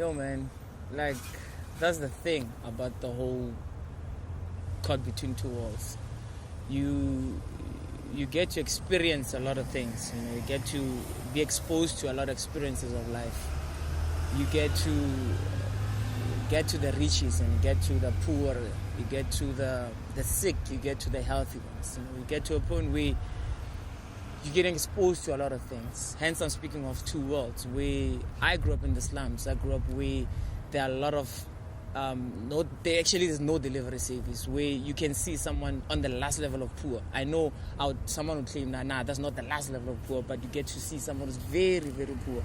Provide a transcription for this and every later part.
Yo, man, like, that's the thing about the whole caught between two worlds. You get to experience a lot of things. You know, you get to be exposed to a lot of experiences of life. You get to the riches and get to the poor. You get to the sick. You get to the healthy ones. You know, you get to a point where you're getting exposed to a lot of things. Hence, I'm speaking of two worlds. Where I grew up in the slums. I grew up where there are a lot of there's no delivery service where you can see someone on the last level of poor. I know someone would claim nah, that's not the last level of poor, but you get to see someone who's very, very poor.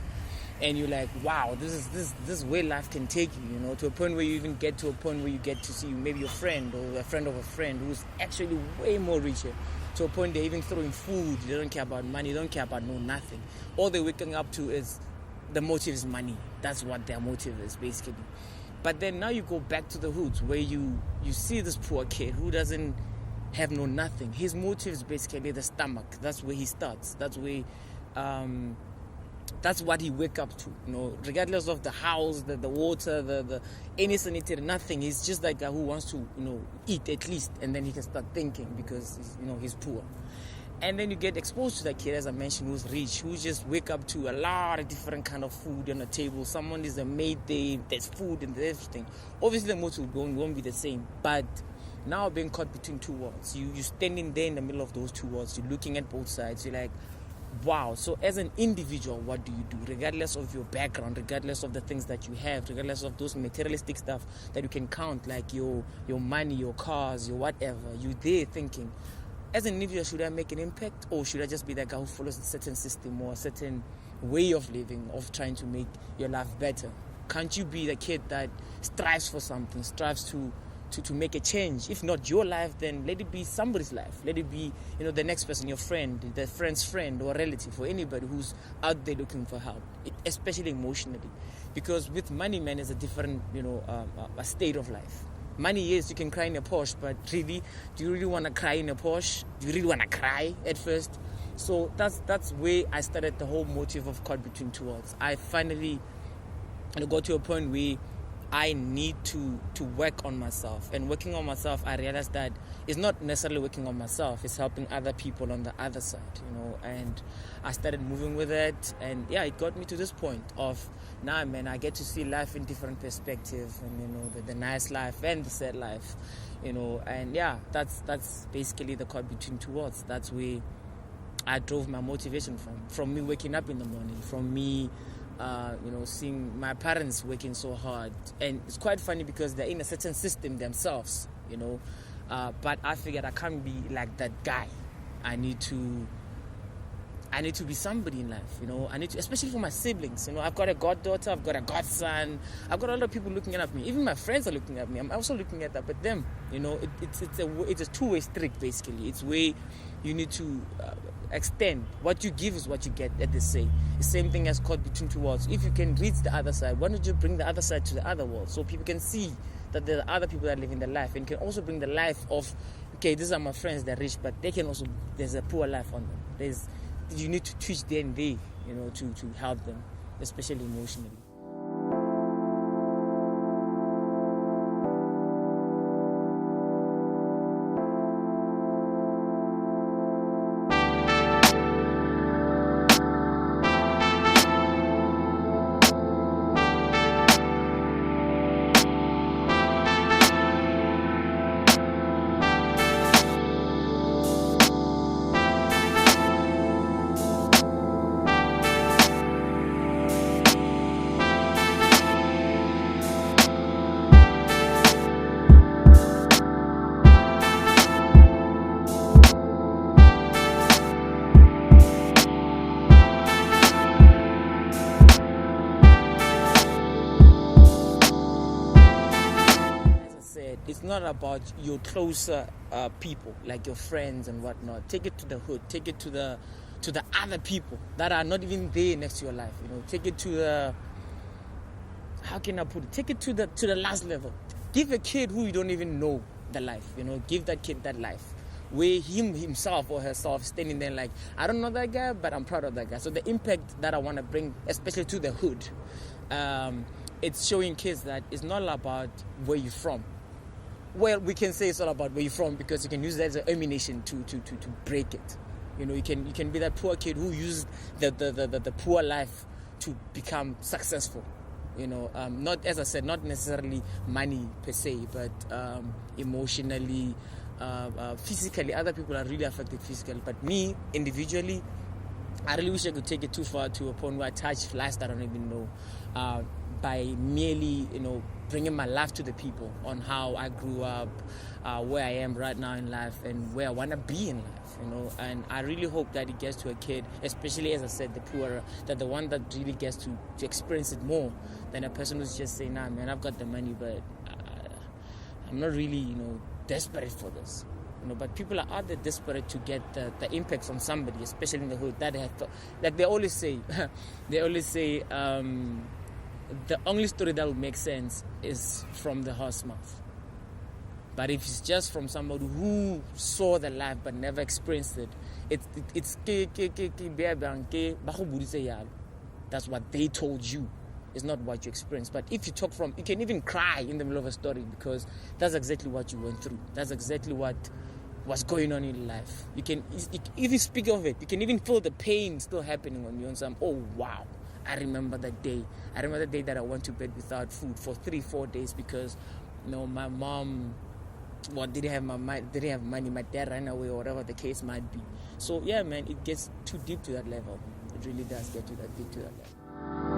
And you're like, wow, this is where life can take you, you know, to a point where you even get to a point where you get to see maybe your friend or a friend of a friend who's actually way more richer. To a point they're even throwing food. They don't care about money. They don't care about nothing. All they're waking up to is the motive is money. That's what their motive is, basically. But then now you go back to the hoods where you see this poor kid who doesn't have nothing. His motive is basically the stomach. That's where he starts. That's where that's what he wake up to, you know, regardless of the house, the water, the any sanitary, nothing. He's just like a guy who wants to, you know, eat at least, and then he can start thinking because he's poor. And then you get exposed to that kid, as I mentioned, who's rich, who just wake up to a lot of different kind of food on the table. Someone is a maid, there's food and there's everything. Obviously, the motive won't be the same, but now being caught between two worlds, you're standing there in the middle of those two worlds. You're looking at both sides. You're like, wow. So as an individual, what do you do? Regardless of your background, regardless of the things that you have, regardless of those materialistic stuff that you can count, like your money, your cars, your whatever, you're there thinking, as an individual, should I make an impact, or should I just be that guy who follows a certain system or a certain way of living, of trying to make your life better? Can't you be the kid that strives for something, strives to make a change? If not your life, then let it be somebody's life. Let it be, the next person, your friend, the friend's friend or relative, or anybody who's out there looking for help, especially emotionally. Because with money, man, is a different, a state of life. Money, yes, you can cry in a Porsche, but really, do you really want to cry in a Porsche? Do you really want to cry at first? So that's where I started the whole motive of caught between two worlds. I finally got to a point where I need to work on myself. And working on myself, I realized that it's not necessarily working on myself, it's helping other people on the other side, and I started moving with it, and yeah, it got me to this point of, now, man, I get to see life in different perspectives, and the nice life and the sad life, and yeah, that's basically the caught between two worlds. That's where I drove my motivation from me waking up in the morning, from me seeing my parents working so hard. And it's quite funny because they're in a certain system themselves, but I figured I can't be like that guy. I need to be somebody in life, I need to, especially for my siblings, I've got a goddaughter, I've got a godson, I've got a lot of people looking at me. Even my friends are looking at me. I'm also looking at them, it's a two-way street, basically. It's where you need to extend. What you give is what you get, as they say. The same thing as caught between two worlds. If you can reach the other side, why don't you bring the other side to the other world, so people can see that there are other people that live in the life, and can also bring the life of, okay, these are my friends, they're rich, but they can also, there's a poor life on them. You need to teach them to help them, especially emotionally. It's not about your closer people, like your friends and whatnot. Take it to the hood. Take it to the other people that are not even there next to your life. Take it to the, how can I put it? Take it to the last level. Give a kid who you don't even know the life. Give that kid that life, where himself or herself standing there like, I don't know that guy, but I'm proud of that guy. So the impact that I want to bring, especially to the hood, it's showing kids that it's not about where you're from. Well, we can say it's all about where you're from because you can use that as an ammunition to break it. You know, you can be that poor kid who used the poor life to become successful. You know, not, as I said, not necessarily money per se, but emotionally, physically. Other people are really affected physically, but me individually, I really wish I could take it too far to a point where I touch lives that I don't even know, by merely, you know, bringing my life to the people on how I grew up, where I am right now in life, and where I want to be in life, you know. And I really hope that it gets to a kid, especially, as I said, the poorer, that the one that really gets to experience it more than a person who's just saying, nah, man, I've got the money, but I'm not really, you know, desperate for this. You know, but people are out there desperate to get the impact from somebody, especially in the hood, that they have like they always say, the only story that would make sense is from the horse mouth. But if it's just from somebody who saw the life but never experienced it, it's that's what they told you. It's not what you experienced. But if you talk from, you can even cry in the middle of a story because that's exactly what you went through. That's exactly what was going on in your life. You can, if you speak of it, you can even feel the pain still happening on you. And some, oh wow, I remember that day. I remember the day that I went to bed without food for 3-4 days because, you know, my mom, didn't have money. My dad ran away, or whatever the case might be. So yeah, man, it gets too deep to that level. It really does get to that deep to that level.